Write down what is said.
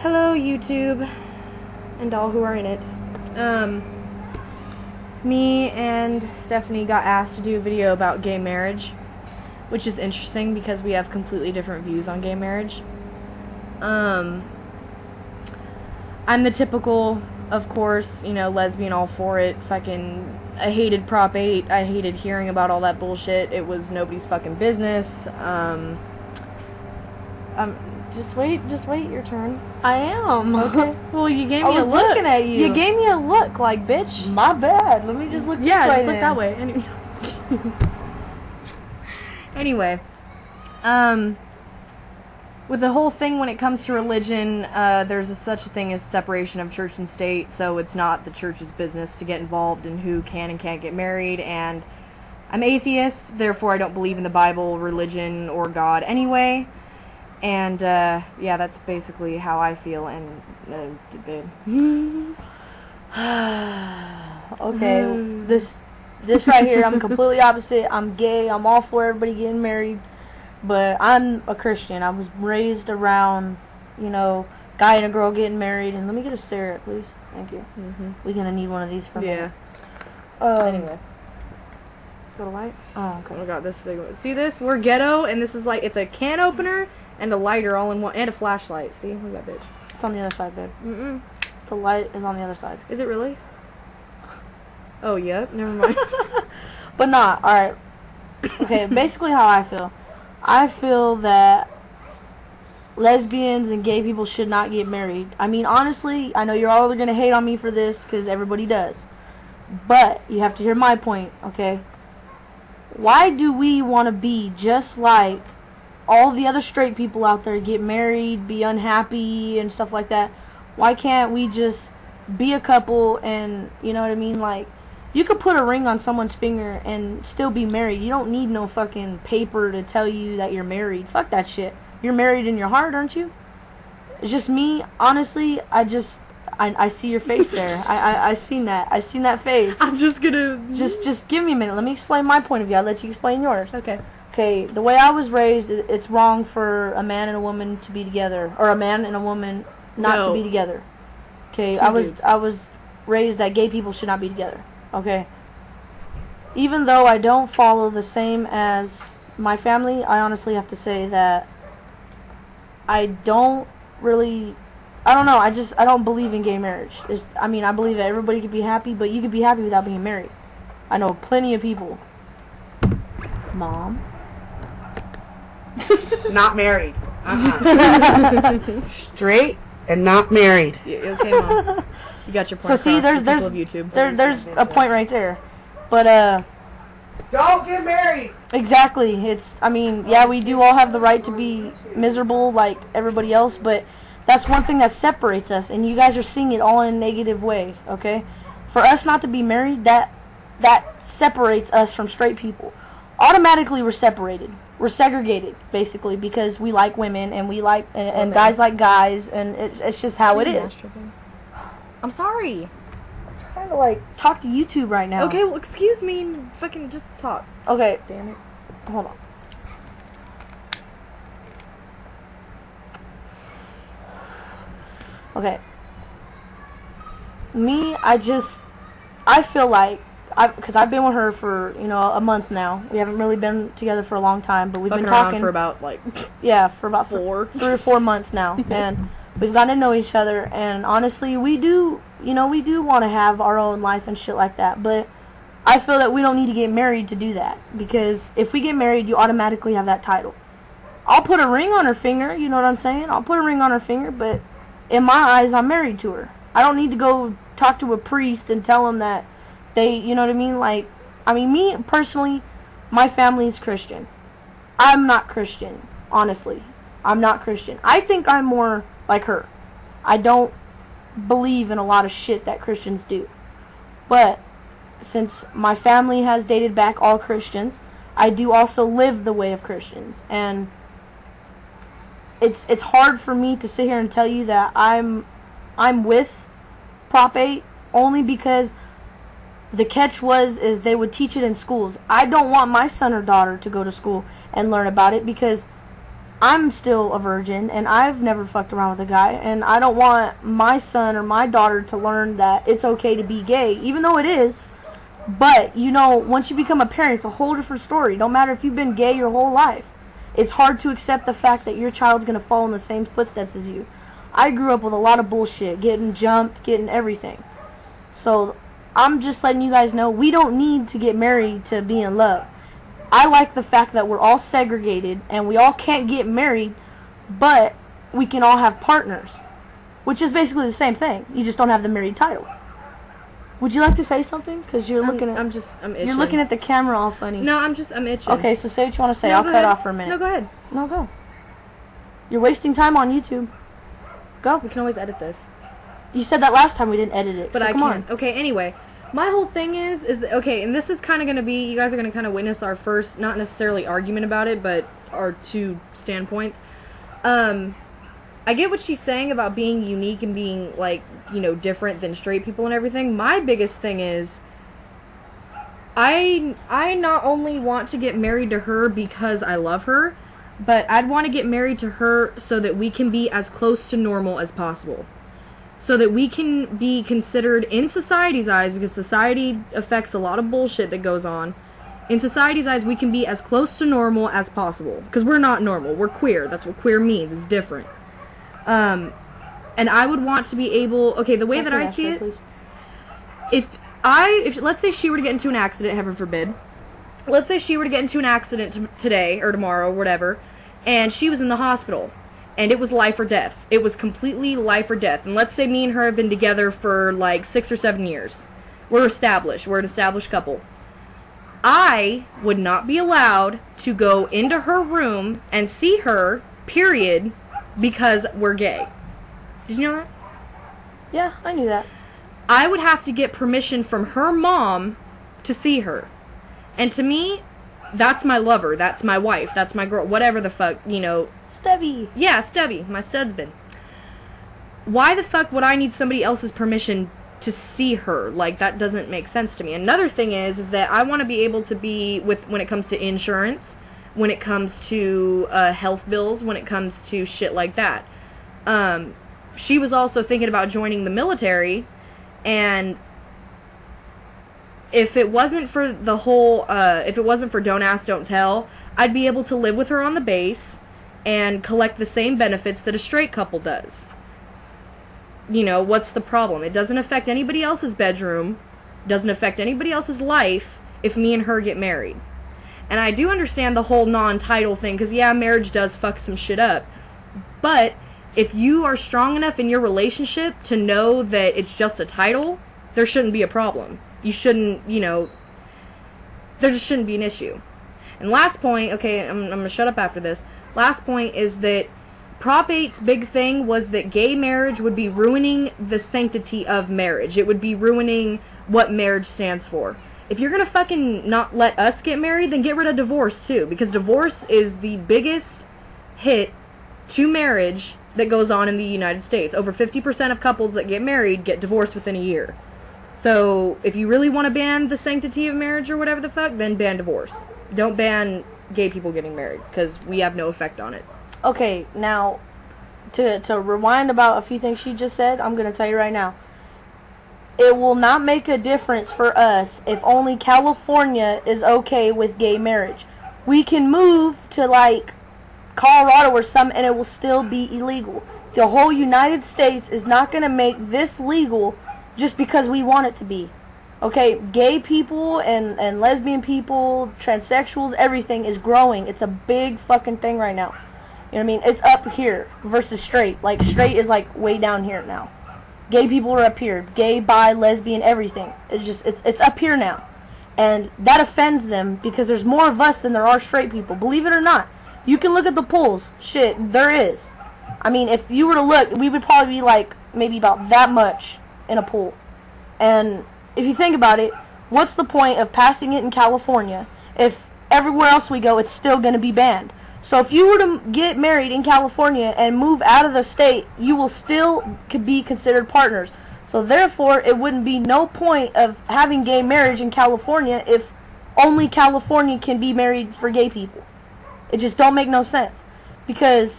Hello, YouTube, and all who are in it. Me and Stephanie got asked to do a video about gay marriage, which is interesting because we have completely different views on gay marriage. I'm the typical, of course, you know, lesbian, all for it. Fucking, I hated Prop 8. I hated hearing about all that bullshit. It was nobody's fucking business. Just wait your turn. I am. Okay. Well, you gave me a look. I was looking at you. You gave me a look, like, bitch. My bad. Let me just look this way. Yeah, just then. look that way. Anyway, with the whole thing when it comes to religion, there's such a thing as separation of church and state, so it's not the church's business to get involved in who can and can't get married, and I'm atheist, therefore I don't believe in the Bible, religion, or God anyway. And, yeah, that's basically how I feel, and, babe. Okay, this right here, I'm completely opposite. I'm gay, I'm all for everybody getting married, but I'm a Christian. I was raised around, you know, guy and a girl getting married, and let me get a cigarette, please. Thank you. We're gonna need one of these for me. Yeah. Anyway. Got a light? Oh, okay. Oh my god, this big one. See this? We're ghetto, and this is like, it's a can opener, and a lighter all in one, and a flashlight. See? Look at that bitch. It's on the other side, babe. The light is on the other side. Is it really? Oh, yep. Never mind. But nah, alright. Okay, basically how I feel. I feel that lesbians and gay people should not get married. I mean, honestly, I know you're all going to hate on me for this, because everybody does. But, you have to hear my point, okay? Why do we want to be just like all the other straight people out there, get married, be unhappy, and stuff like that? Why can't we just be a couple and, you know what I mean, like, you could put a ring on someone's finger and still be married. You don't need no fucking paper to tell you that you're married. Fuck that shit. You're married in your heart, aren't you? It's just me, honestly, I see your face there. I seen that. I seen that face. I'm just gonna... Just give me a minute. Let me explain my point of view. I'll let you explain yours. Okay. Okay, the way I was raised, it's wrong for a man and a woman to be together, or a man and a woman not to be together. Okay, I was raised that gay people should not be together. Okay. Even though I don't follow the same as my family, I honestly have to say that I don't really, I don't know, I don't believe in gay marriage. I mean, I believe that everybody could be happy, but you could be happy without being married. I know plenty of people. Mom? Not married. Straight and not married. Yeah, okay, Mom. You got your point. So see, there's a point right there. But Don't get married. Exactly. I mean, yeah, we do all have the right to be miserable like everybody else, but that's one thing that separates us, and you guys are seeing it all in a negative way, okay? For us not to be married, that separates us from straight people. Automatically we're separated. We're segregated, basically, because we like women, and we like, and guys like guys, and it's just how it is. I'm sorry. I'm trying to, like, talk to YouTube right now. Okay, well, excuse me, and fucking just talk. Okay. Damn it. Hold on. Okay. Me, I feel like, because I've been with her for, you know, a month now. We haven't really been together for a long time, but we've been talking for about, like, yeah, for about 3 or 4 months now, and we've gotten to know each other, and honestly, we do want to have our own life and shit like that, but I feel that we don't need to get married to do that, because if we get married, you automatically have that title. I'll put a ring on her finger, you know what I'm saying? I'll put a ring on her finger, but in my eyes, I'm married to her. I don't need to go talk to a priest and tell him that they, you know what I mean? Like, I mean, me, personally, my family is Christian. I'm not Christian, honestly. I'm not Christian. I think I'm more like her. I don't believe in a lot of shit that Christians do. But, since my family has dated back all Christians, I do also live the way of Christians. And it's hard for me to sit here and tell you that I'm with Prop 8 only because the catch is they would teach it in schools. I don't want my son or daughter to go to school and learn about it because I'm still a virgin, and I've never fucked around with a guy, and I don't want my son or my daughter to learn that it's okay to be gay, even though it is. But, you know, once you become a parent, it's a whole different story. No matter if you've been gay your whole life. It's hard to accept the fact that your child's going to follow in the same footsteps as you. I grew up with a lot of bullshit, getting jumped, getting everything. So, I'm just letting you guys know, we don't need to get married to be in love. I like the fact that we're all segregated and we all can't get married, but we can all have partners, which is basically the same thing. You just don't have the married title. Would you like to say something? Because you're looking at. I'm itching. You're looking at the camera all funny. No, I'm itching. Okay, so say what you want to say. No, I'll go cut ahead. off for a minute. No, go ahead. No, go. You're wasting time on YouTube. Go. We can always edit this. You said that last time we didn't edit it. But so I come can. on. Okay, anyway. My whole thing is okay, and this is kind of going to be, you guys are going to kind of witness our first, not necessarily argument about it, but our two standpoints. I get what she's saying about being unique and being, like, you know, different than straight people and everything. My biggest thing is, I not only want to get married to her because I love her, but I'd want to get married to her so that we can be as close to normal as possible. So that we can be considered in society's eyes, because society affects a lot of bullshit that goes on. In society's eyes, we can be as close to normal as possible. Because we're not normal. We're queer. That's what queer means. It's different. And I would want to be able... Okay, the way that I see it... If let's say she were to get into an accident, heaven forbid. Let's say she were to get into an accident today, or tomorrow, or whatever, and she was in the hospital. And it was life or death. It was completely life or death. And let's say me and her have been together for like 6 or 7 years. We're established. We're an established couple. I would not be allowed to go into her room and see her, period, because we're gay. Did you know that? Yeah, I knew that. I would have to get permission from her mom to see her. And to me, that's my lover. That's my wife. That's my girl. Whatever the fuck, you know... Stubby. Yeah, Stubby, my studsman. Why the fuck would I need somebody else's permission to see her? Like, that doesn't make sense to me. Another thing is that I want to be able to be when it comes to insurance, when it comes to health bills, when it comes to shit like that. She was also thinking about joining the military, and if it wasn't for the whole, if it wasn't for Don't Ask, Don't Tell, I'd be able to live with her on the base and collect the same benefits that a straight couple does. You know, what's the problem? It doesn't affect anybody else's bedroom, doesn't affect anybody else's life if me and her get married. And I do understand the whole non-title thing, because yeah, marriage does fuck some shit up. But if you are strong enough in your relationship to know that it's just a title, there shouldn't be a problem. You shouldn't, you know, there just shouldn't be an issue. And last point, okay, I'm going to shut up after this. Last point is that Prop 8's big thing was that gay marriage would be ruining the sanctity of marriage. It would be ruining what marriage stands for. If you're going to fucking not let us get married, then get rid of divorce too. Because divorce is the biggest hit to marriage that goes on in the United States. Over 50% of couples that get married get divorced within a year. So, if you really want to ban the sanctity of marriage or whatever the fuck, then ban divorce. Don't ban gay people getting married, because we have no effect on it. Okay, now, to rewind about a few things she just said, I'm going to tell you right now. It will not make a difference for us if only California is okay with gay marriage. We can move to, like, Colorado or something, and it will still be illegal. The whole United States is not going to make this legal just because we want it to be. Okay, gay people and lesbian people, transsexuals, everything is growing. It's a big fucking thing right now. You know what I mean? It's up here versus straight. Like, straight is, like, way down here now. Gay people are up here. Gay, bi, lesbian, everything. It's just, it's up here now. And that offends them because there's more of us than there are straight people. Believe it or not. You can look at the polls. Shit, there is. I mean, if you were to look, we would probably be, like, maybe about that much in a poll. And if you think about it, what's the point of passing it in California if everywhere else we go it's still going to be banned? So if you were to get married in California and move out of the state, you will still be considered partners. So therefore, it wouldn't be no point of having gay marriage in California if only California can be married for gay people. It just don't make no sense. because